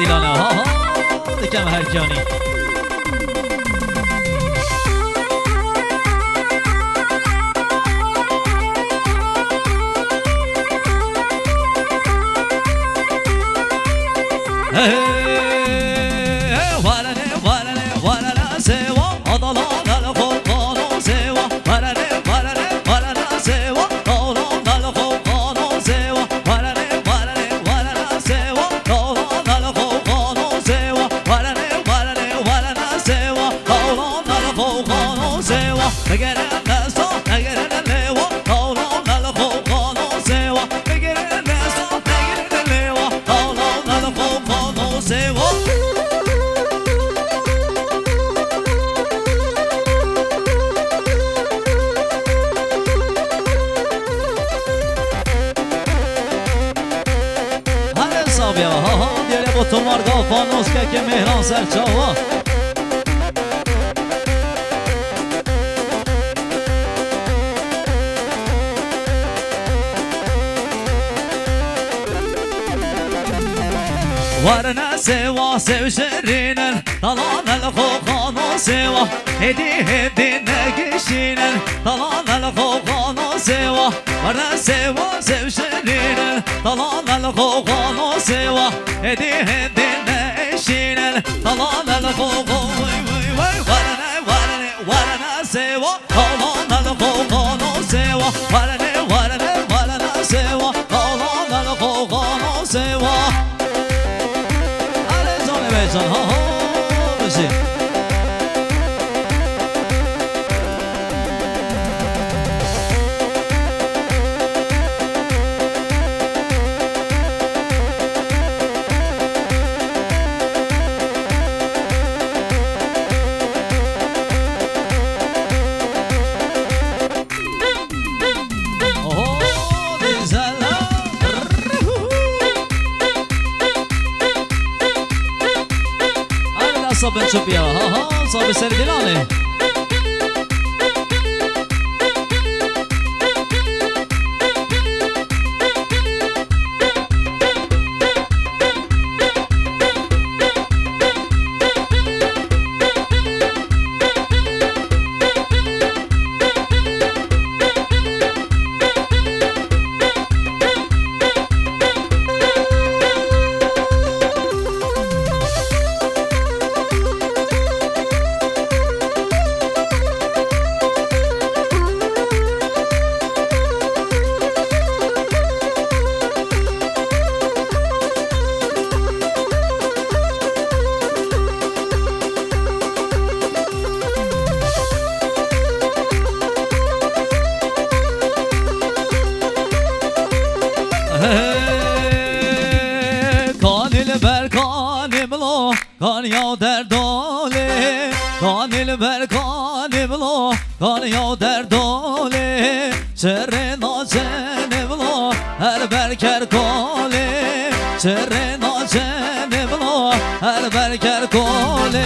سردیلانه ها دکم هرکیانی تو مارگا فانوس که مهران سرچاوا ورنا سوا سو شرينا طلعنا الخوخان سوا هدي نقشينا طلعنا الخوخان سوا ورنا سوا سو شرينا طلعنا الخوخان سوا هدي نقشينا طلعنا الخوخان ورنا سوا طلعنا الخوخان سوا ورنا سوا طلعنا الخوخان سوا بزن ها ها بزن صابن شوفيها ها ها صابن سرديلاني کان یا در داله کانیل بر کانی بلا کان یا در داله سر نازن بلا هر برکر کاله سر نازن بلا هر برکر کاله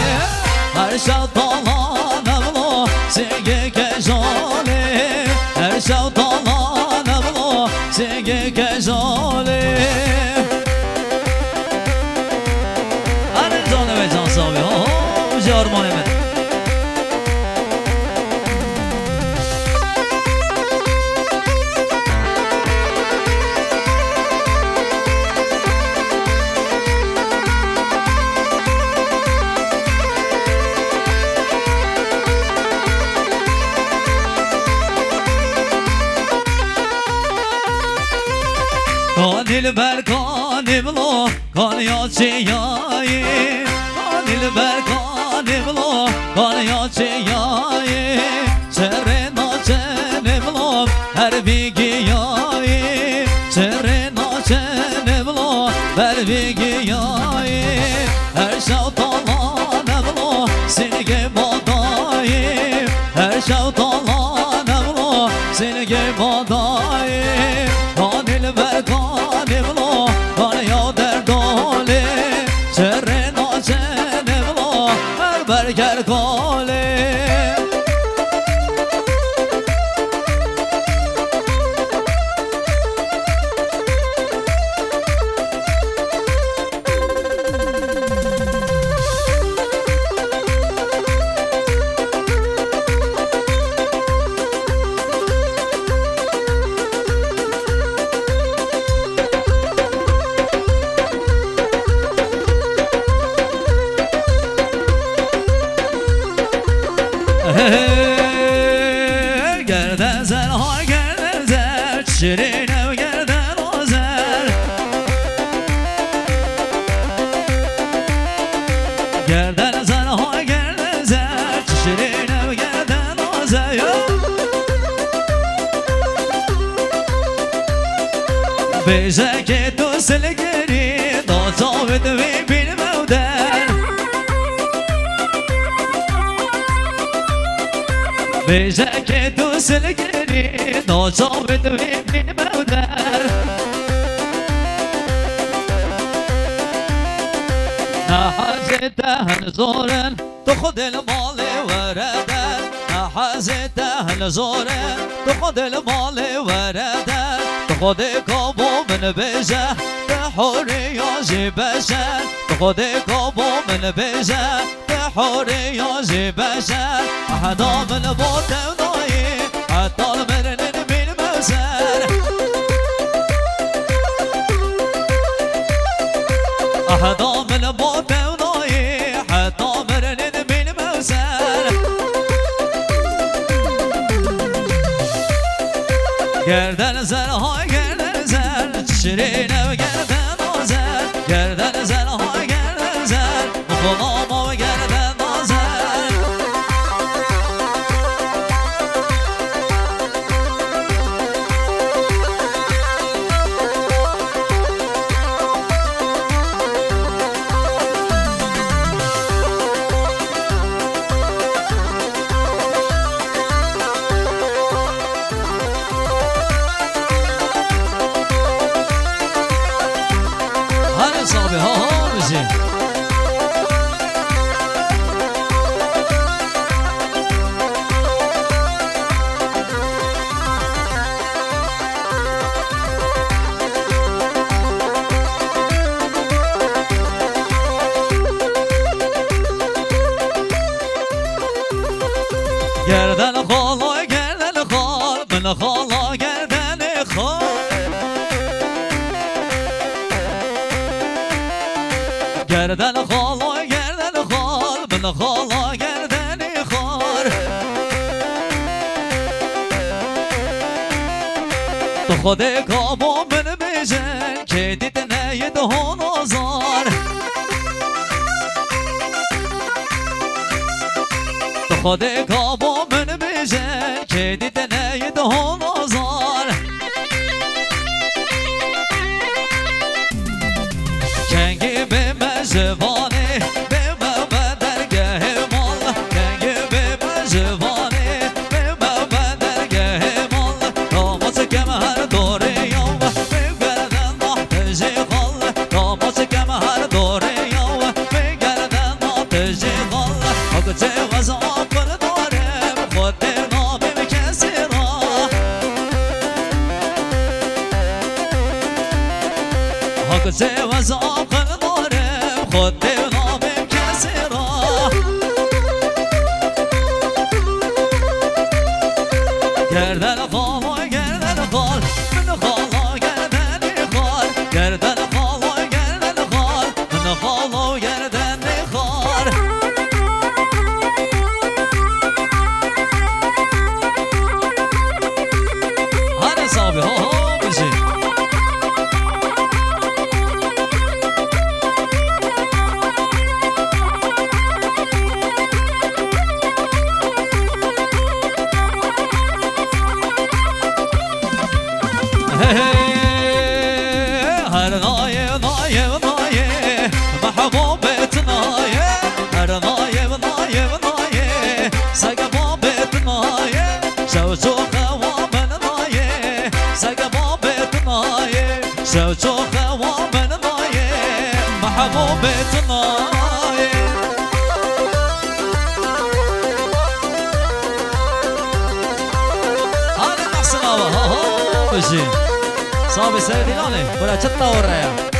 هر شب دالان بلا سنگ کجاله هر شب دالان بلا سنگ کجاله جان صاحبی ها جارمانه من کانیل بر کانی بلا کانیا چیایی کانیل بر کانی بلا کانیا چیایی سر ناچن بلا هر بیگیایی سر ناچن بلا هر بیگیایی هر شب طالان بلا سنگ بادایی هر شب طالان بلا سنگ بادایی کانیل بر کانی بلا کانیا در داله سر ناچن بلا هر برگر کاله گردن زن ها گردن زن شیرینم گردن آزر گردن زن ها گردن زن شیرینم گردن آزر بیشه که تو سلگری نازاوید وی bilmevden بیشه که تو سلگری نازاوید وی bilmevden نه حزت اهل زورن تو خود المال وردن نه حزت اهل زورن تو خود المال وردن تو خود کابو من بیشه حوري يا بشر خود کابو من بیشه حوري يا بشر حدا من بوت وناي حتى المرن من موسر حدا من بوت وناي حتى المرن من موسر گردن زر های گردن زر شیرینه و گردن آزر گردن زر های گردن زر غلام و گردن آزر صابي ها بزين گردن خالا گردن خال من خالا گردن خال گردن خالا گردن خال من خالا گردن خار تو خود کابو من بیشن که دیده نید هون آزار تو خود کابو من بیشن که دیده نید هون آزار کنگی به مجوانه به درگه مال کنگی به مجوانه به درگه مال داماز کم هر دوره یاو به گردن آتشی خال داماز کم هر دوره یاو به گردن آتشی خال حق چه وزا پر دارم خود نامیم کسی را حق چه وزا پر خود نامیم کسی را گردن خال گردن خال من خال گردن خال گردن خال گردن خال من خال گردن خال هر صابی ها بشی هر نایه نایه نایه محبوبت نایه هر نایه نایه نایه سگ بابت نایه شو شو خوابن نایه سگ بابت نایه شو شو خوابن نایه محبوبت نایه هذا محسن ها بشي صابي سيدي لاني ولا تطور يا